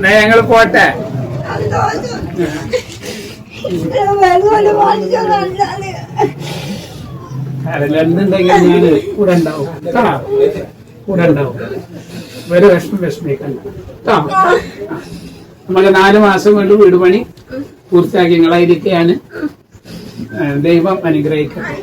ഞങ്ങൾ പോട്ടെ. എന്തുണ്ടെങ്കിൽ ഞാൻ കൂടെ ഉണ്ടാവും. കൂടെ ഉണ്ടാവും. ഒരു വിഷമിക്കണ്ട. നമ്മള് 4 മാസം കൊണ്ട് വീട് പണി പൂർത്തിയാക്കി നിങ്ങളായിരിക്കുകയാണ്. ദൈവം അനുഗ്രഹിക്കട്ടെ.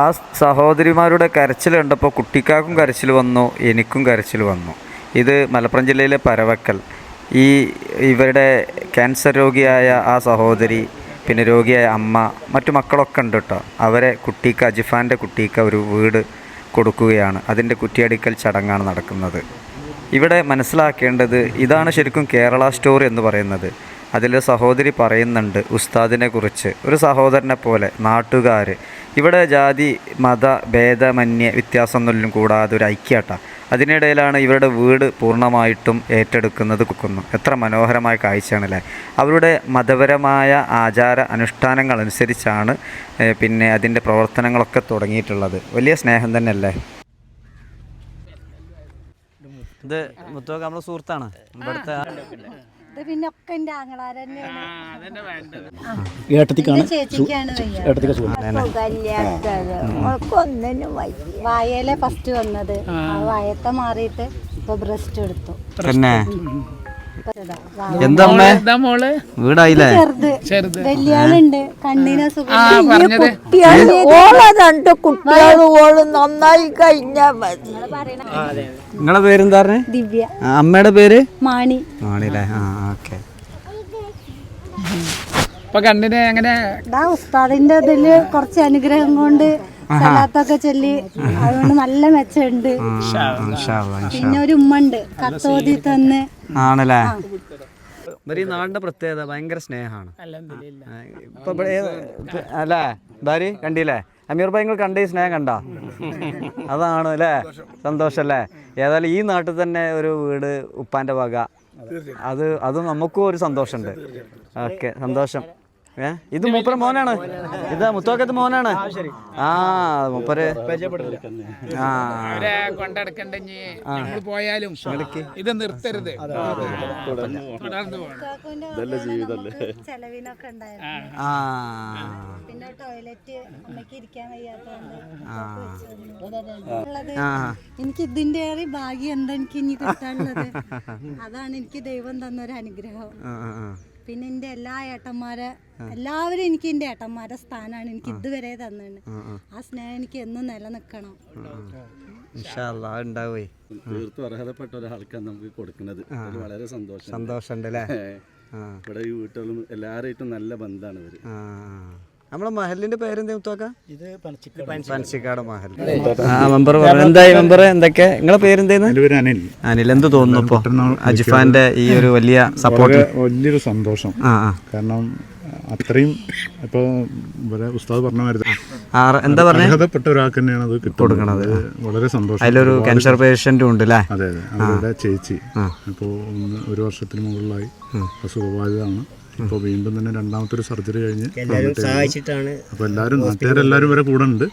ആ സഹോദരിമാരുടെ കരച്ചിൽ കണ്ടപ്പോൾ കുട്ടിക്കാക്കും കരച്ചിൽ വന്നു, എനിക്കും കരച്ചിൽ വന്നു. ഇത് മലപ്പുറം ജില്ലയിലെ പരവക്കൽ. ഇവരുടെ ക്യാൻസർ രോഗിയായ ആ സഹോദരി, പിന്നെ രോഗിയായ അമ്മ, മറ്റു മക്കളൊക്കെ ഉണ്ട് കേട്ടോ. അവരെ കുട്ടിക്ക്, അജിഫാൻ്റെ കുട്ടിക്ക് ഒരു വീട് കൊടുക്കുകയാണ്. അതിൻ്റെ കുറ്റിയടിക്കൽ ചടങ്ങാണ് നടക്കുന്നത്. ഇവിടെ മനസ്സിലാക്കേണ്ടത് ഇതാണ് ശരിക്കും കേരള സ്റ്റോറി എന്ന് പറയുന്നത്. അതിൽ സഹോദരി പറയുന്നുണ്ട് ഉസ്താദിനെ കുറിച്ച്. ഒരു സഹോദരനെ പോലെ നാട്ടുകാർ ഇവിടെ ജാതി മത ഭേദമന്യേ വ്യത്യാസമൊന്നും കൂടാതെ ഒരു ഐക്യട്ടാ. അതിനിടയിലാണ് ഇവരുടെ വീട് പൂർണ്ണമായിട്ടും ഏറ്റെടുക്കുന്നത്. എത്ര മനോഹരമായ കാഴ്ചയാണല്ലേ. അവരുടെ മതപരമായ ആചാര അനുഷ്ഠാനങ്ങൾ അനുസരിച്ചാണ് പിന്നെ അതിൻ്റെ പ്രവർത്തനങ്ങളൊക്കെ തുടങ്ങിയിട്ടുള്ളത്. വലിയ സ്നേഹം തന്നെയല്ലേ. ഇത് മുത്തൊക്കെ നമ്മളെ സുഹൃത്താണ്. ഇവിടുത്തെ വായയിലെ ഫസ്റ്റ് വന്നത്, വായത്തെ മാറിയിട്ട് ഇപ്പൊ ബ്രസ്റ്റ് എടുത്തു. പിന്നെ എന്താ വീടായില്ലേ? വലിയാളുണ്ട്, കണ്ണിനെ രണ്ട് കുട്ടികളും ഓള് നന്നായി കഴിഞ്ഞാ മതി. നിങ്ങളെ പേരെന്താ? ദിവ്യ. അമ്മയുടെ പേര് മാണി. മാണില്ലേ? ഓക്കെ. ഇപ്പൊ കണ്ണിനെ എങ്ങനെ? ഉസ്താദിന്റെ ഇതില് കുറച്ച് അനുഗ്രഹം കൊണ്ട് സലാത്തൊക്കെ ചൊല്ലി അതുകൊണ്ട് നല്ല മെച്ചമുണ്ട്. പിന്നെ ഒരു ഉമ്മ ഉണ്ട്, കത്തോതി തന്ന്. ആണല്ലേ? ഈ നാടിന്റെ പ്രത്യേകത ഭയങ്കര സ്നേഹമാണ്. ഇപ്പൊ അല്ലേ ഭാര്യ കണ്ടില്ലേ? അമീർ ഭായി നിങ്ങൾ കണ്ട ഈ സ്നേഹം കണ്ട? അതാണ് അല്ലേ സന്തോഷല്ലേ. ഏതായാലും ഈ നാട്ടിൽ തന്നെ ഒരു വീട് ഉപ്പാന്റെ വക, അത് നമുക്കും ഒരു സന്തോഷമുണ്ട്. ഓക്കെ, സന്തോഷം. ഇത് മൂപ്പര മോനാണ്. ഇത് മുത്തോക്കത്ത് മോനാണ്. മൂപ്പര് പോയാലും ഇത് നിർത്തരുത്. ചെലവിനൊക്കെ ഉണ്ടായിരുന്നു. പിന്നെ ടോയ്ലറ്റ് അമ്മയ്ക്ക് ഇരിക്കാൻ വയ്യാത്തതുകൊണ്ട് എനിക്ക് ഇതിന്റെ ഏറെ ഭാഗ്യം എന്താ എനിക്ക് ഇനി കിട്ടാനുള്ളത്. അതാണ് എനിക്ക് ദൈവം തന്നൊരു അനുഗ്രഹം. പിന്നെ എൻ്റെ എല്ലാ എല്ലാവരും എനിക്ക് എൻ്റെ ഏട്ടന്മാരുടെ സ്ഥാനമാണ് എനിക്ക് ഇതുവരെ തന്നത്. ആ സ്നേഹം എനിക്ക് എന്നും നിലനിൽക്കണം. തീർത്തും അർഹതപ്പെട്ട ഒരാൾക്കാണ് നമുക്ക് കൊടുക്കുന്നത്. വളരെ സന്തോഷമുണ്ട് അല്ലേ. ഇവിടെ ഈ വീട്ടിലും എല്ലാവരായിട്ടും നല്ല ബന്ധമാണ് ഇവര്. നമ്മളെ മഹലിന്റെ പേരെന്താ മുത്തോക്ക? പനച്ചിക്കാട് മഹൽ. മെമ്പർ എന്തായി മെമ്പർ? എന്തൊക്കെ നിങ്ങളെ പേരെന്തായിരുന്നു? അനിൽ. എന്ത് തോന്നുന്നു ഇപ്പൊ അജിഫാന്റെ ഈ ഒരു വലിയ സപ്പോർട്ട്? വലിയൊരു സന്തോഷം. കാരണം അത്രയും ഇപ്പൊ ഉസ്താദ് പറഞ്ഞ മാതിരി എന്താ പറഞ്ഞ അർഹതപ്പെട്ട ഒരാൾക്ക് തന്നെയാണ് അത് കൊടുക്കണത്. വളരെ സന്തോഷം. അതിലൊരു ക്യാൻസർ പേഷ്യന്റും ഉണ്ട് അല്ലേ? അതെ അതെ. അവരുടെ ചേച്ചി ഇപ്പോൾ 1 വർഷത്തിന് മുകളിലായി അസുഖബാധിതമാണ്. ഇപ്പോൾ വീണ്ടും തന്നെ രണ്ടാമത്തെ ഒരു സർജറി കഴിഞ്ഞ് അപ്പോൾ നാട്ടുകാരെല്ലാവരും വരെ കൂടെ ഉണ്ട്.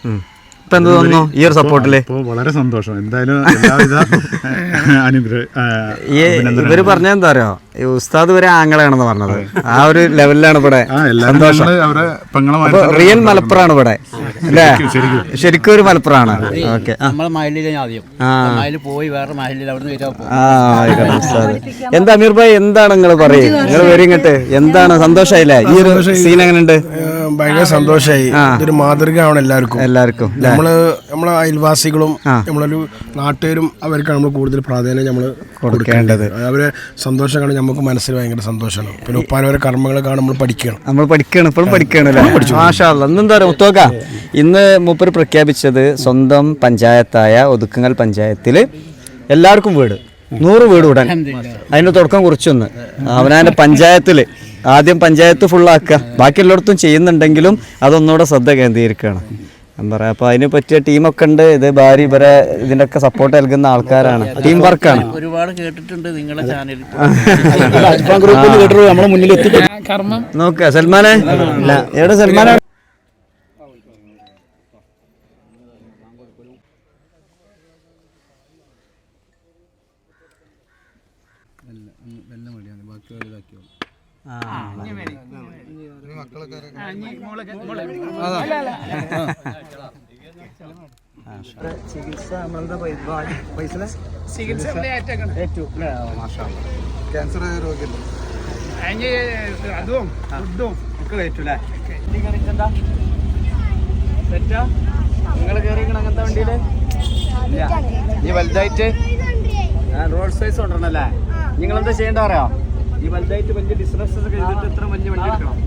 ഈ ഒരു സപ്പോർട്ടില് വളരെ സന്തോഷം. എന്തായാലും എല്ലാവിധ ഇവര് പറഞ്ഞെന്താ അറിയോ, ഈ ഉസ്താദ് വരെ ആങ്ങളാണെന്ന് പറഞ്ഞത്. ആ ഒരു ലെവലിലാണ് ഇവിടെ സന്തോഷം. റിയൽ മലപ്പുറമാണ് ഇവിടെ അല്ലേ? ശരിക്കും ഒരു മലപ്പുറമാണ്. ഓക്കെ. എന്താ അമീർ ഭായി, എന്താണ് നിങ്ങൾ പറയും? നിങ്ങൾ വരും ഇങ്ങോട്ട്. എന്താണ് സന്തോഷായില്ലേ? ഈ ഒരു സീൻ എങ്ങനെയുണ്ട്? ഭയങ്കര സന്തോഷമായി. ഇതൊരു മാതൃകയാണ് എല്ലാവർക്കും. നമ്മളെ അയൽവാസികളും നമ്മളൊരു നാട്ടുകാരും അവർക്കാണ് നമ്മൾ കൂടുതൽ പ്രാധാന്യം നമ്മൾ കൊടുക്കേണ്ടത്. അവരെ സന്തോഷം കാണാൻ നമുക്ക് മനസ്സിൽ ഭയങ്കര സന്തോഷമാണ്. പിന്നെ ഉപ്പാനവരെ കർമ്മങ്ങളെ കാണാൻ നമ്മൾ പഠിക്കണം. ഇപ്പോഴും പഠിക്കണം. മാഷാ അല്ലാഹ്. ഇന്നെന്താ പറയുക മുത്തോക്ക, ഇന്ന് മൂപ്പര് പ്രഖ്യാപിച്ചത് സ്വന്തം പഞ്ചായത്തായ ഒതുക്കുങ്ങൽ പഞ്ചായത്തിൽ എല്ലാവർക്കും വീട്, 100 വീട് ഉടൻ. അതിൻ്റെ തുടക്കം കുറിച്ചൊന്ന് അവനാൻ്റെ പഞ്ചായത്തിൽ ആദ്യം പഞ്ചായത്ത് ഫുള്ളാക്കുക. ബാക്കി എല്ലായിടത്തും ചെയ്യുന്നുണ്ടെങ്കിലും അതൊന്നുകൂടെ ശ്രദ്ധ കേന്ദ്രീകരിക്കുകയാണ്. എന്താ പറയാ, അപ്പൊ അതിന് പറ്റിയ ടീമൊക്കെ ഉണ്ട്. ഇത് ഭാര്യ ഇവരെ ഇതിനൊക്കെ സപ്പോർട്ട് നൽകുന്ന ആൾക്കാരാണ്, ടീം വർക്കാണ്. ഒരുപാട് കേട്ടിട്ടുണ്ട് നിങ്ങളുടെ ചാനലിൽ. നമ്മളെ മുന്നിൽ കർമ്മം നോക്ക സൽമാനെ, എവിടെ സൽമാനാണ്? ചികിത്സ ക്യാൻസർ രോഗിയല്ലേ അതും ഫുഡും നിങ്ങൾ കയറിക്കണ അങ്ങനത്തെ വണ്ടിയില് ഈ വലുതായിട്ട് റോഡ് സൈസ് കൊണ്ടുവരണല്ലേ? നിങ്ങൾ എന്താ ചെയ്യേണ്ട പറയാ? ഈ വലുതായിട്ട് വലിയ ബിസിനസ് ഒക്കെ ചെയ്തിട്ട് ഇത്ര വലിയ വണ്ടി എടുക്കണം.